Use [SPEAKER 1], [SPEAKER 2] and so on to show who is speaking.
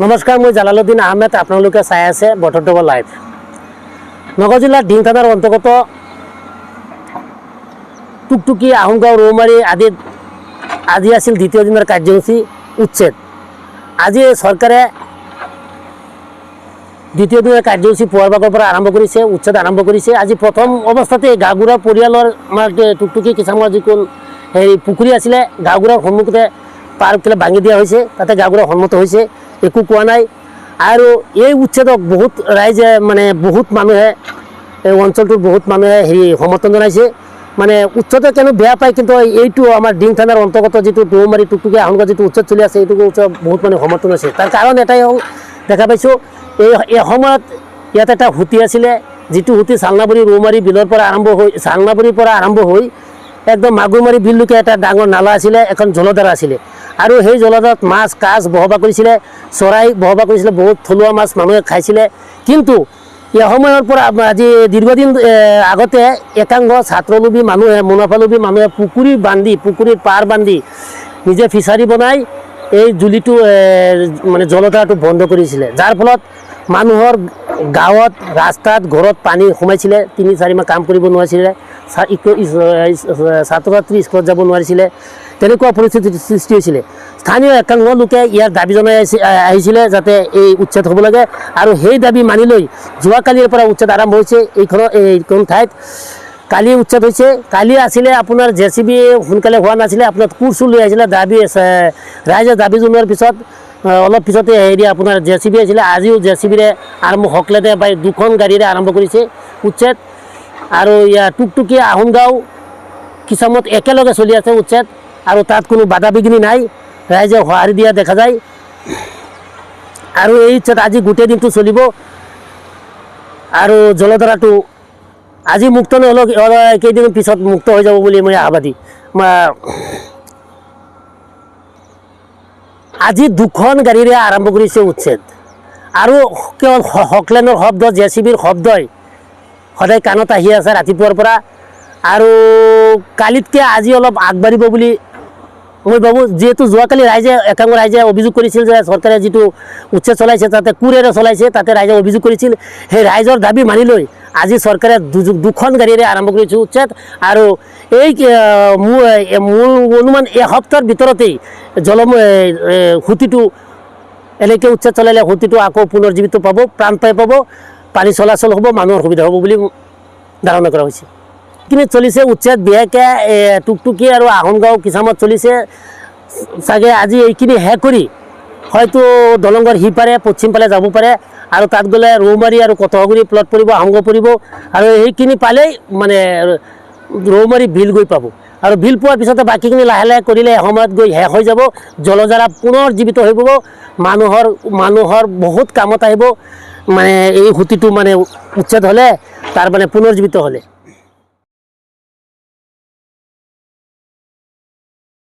[SPEAKER 1] নমস্কাৰ, মই জালালুদ্দিন আহমেদ। আপোনালোকে চাই আছে বতৰডবা লাইভ। নগাঁও জিলাৰ ডিং থানাৰ অন্তৰ্গত টুকটুকি, আহোমগাঁও, ৰৌমাৰী আদিত আজি আছিল দ্বিতীয় দিনৰ কাৰ্যসূচী উচ্ছেদ। আজি চৰকাৰে দ্বিতীয় দিনৰ কাৰ্যসূচী পুৱাৰ ভাগৰ পৰা আৰম্ভ কৰিছে, উচ্ছেদ আৰম্ভ কৰিছে। আজি প্ৰথম অৱস্থাতে গাঁওবুঢ়া পৰিয়ালৰ আমাৰ টুকটুকি কিষামৰ যিখন পুখুৰী আছিলে, গাঁওবুঢ়াৰ সন্মুখতে পাৰবিলাক ভাঙি দিয়া হৈছে। তাতে গাঁওবুঢ়া সন্মত হৈছে, একো কোৱা নাই। আৰু এই উচ্ছেদক বহুত ৰাইজে বহুত মানুহে এই অঞ্চলটোৰ বহুত মানুহে সমৰ্থন জনাইছে। উচ্ছেদে কেনে বেয়া পায়, কিন্তু এইটো আমাৰ ডিং থানাৰ অন্তৰ্গত যিটো ৰৌমাৰী টুকটুকি আহোমগাঁও যিটো উচ্ছেদ চলি আছে, এইটো উচ্ছেদ বহুত সমৰ্থন আছে। তাৰ কাৰণ এটাই হ'ল, দেখা পাইছোঁ এই সময়ত ইয়াত এটা সুঁতি আছিলে, যিটো সুঁতি চালনাবৰী ৰৌমাৰী বিলৰ পৰা চালনাবৰীৰ পৰা আৰম্ভ হৈ একদম মাগুৰমাৰী বিললৈকে এটা ডাঙৰ নালা আছিলে, এখন জলধাৰা আছিলে। আৰু সেই জলধাৰাত মাছ, কাছ বসবাস কৰিছিলে, চৰাই বসবাস কৰিছিলে, বহুত থলুৱা মাছ মানুহে খাইছিলে। কিন্তু এই সময়ৰ পৰা আজি দীৰ্ঘদিন আগতে একাংশ ছাত্ৰলোভী মানুহে, মুনাফালোভী মানুহে পুখুৰীৰ পাৰ বান্ধি নিজে ফিচাৰী বনাই এই জুলিটো জলধাৰাটো বন্ধ কৰিছিলে। যাৰ ফলত মানুহৰ গাঁৱত, ৰাস্তাত, ঘৰত পানী সোমাইছিলে। ৩-৪ মাহ কাম কৰিব নোৱাৰিছিলে, ছাত্ৰ ছাত্ৰী স্কুলত যাব নোৱাৰিছিলে। তেনেকুৱা পৰিস্থিতিৰ সৃষ্টি হৈছিলে। স্থানীয় একাংশ লোকে ইয়াৰ দাবী জনাই আহিছিলে যাতে এই উচ্ছেদ হ'ব লাগে। আৰু সেই দাবী মানি লৈ যোৱাকালিৰ পৰা উচ্ছেদ আৰম্ভ হৈছে। এইখন ঠাইত কালি উচ্ছেদ হৈছে। কালি আছিলে আপোনাৰ JCB সোনকালে হোৱা নাছিলে, আপোনাৰ কোৰ্চো লৈ আহিছিলে। ৰাইজে দাবী জনোৱাৰ পিছত অলপ পিছতে আপোনাৰ JCB আহিছিলে। আজিও JCBৰে আৰম্ভ সকলোতে প্ৰায় 2খন গাড়ীৰে আৰম্ভ কৰিছে উচ্ছেদ। আৰু ইয়াৰ টুকটুকি, আহোমগাঁও, কিষামত একেলগে চলি আছে উচ্ছেদ। আৰু তাত কোনো বাধা বিঘিনি নাই, ৰাইজে সঁহাৰি দিয়া দেখা যায়। আৰু এই উচ্ছেদ আজি গোটেই দিনটো চলিব। আৰু জলধাৰাটো আজি মুক্ত নহ'লেও কেইদিনৰ পিছত মুক্ত হৈ যাব বুলি মই আশাবাদী। আজি 2খন গাড়ীৰে আৰম্ভ কৰিছে উচ্ছেদ। আৰু কেৱল হকলেনৰ শব্দ, JCBৰ শব্দই সদায় কাণত আহি আছে ৰাতিপুৱাৰ পৰা। আৰু কালিতকৈ আজি অলপ আগবাঢ়িব বুলি মই ভাবোঁ। যিহেতু যোৱাকালি একাংশ ৰাইজে অভিযোগ কৰিছিল যে চৰকাৰে যিটো উচ্ছেদ চলাইছে তাতে কোৰেৰে চলাইছে, তাতে ৰাইজে অভিযোগ কৰিছিল। সেই ৰাইজৰ দাবী মানি লৈ আজি চৰকাৰে 2খন গাড়ীৰে আৰম্ভ কৰিছে উচ্ছেদ। আৰু এই মোৰ অনুমান এসপ্তাহৰ ভিতৰতেই সুঁতিটো এনেকৈ উচ্ছেদ চলালে সুঁতিটো আকৌ পুনৰ্জীৱিত পাব, প্ৰাণ পাই পাব, পানী চলাচল হ'ব, মানুহৰ সুবিধা হ'ব বুলি ধাৰণা কৰা হৈছে। কিন্তু চলিছে উচ্ছেদ বিশেষকৈ টুকটুকি আৰু আহোমগাঁও, কিষামত চলিছে। চাগে আজি এইখিনি শেষ কৰি হয়তো দলংঘৰ সিপাৰে পশ্চিম ফালে যাব পাৰে। আৰু তাত গ'লে ৰৌমাৰী আৰু কটহগুৰি প্লট পৰিব, আহোমগাঁও পৰিব। আৰু সেইখিনি পালেই ৰৌমাৰী বিল গৈ পাব। আৰু বিল পোৱাৰ পিছতে বাকীখিনি লাহে লাহে কৰিলে এসময়ত গৈ শেষ হৈ যাব। জলধাৰা পুনৰ জীৱিত হৈ যাব, মানুহৰ বহুত কামত আহিব। এই সুঁতিটো উচ্ছেদ হ'লে, তাৰ পুনৰ্জীৱিত হ'লে।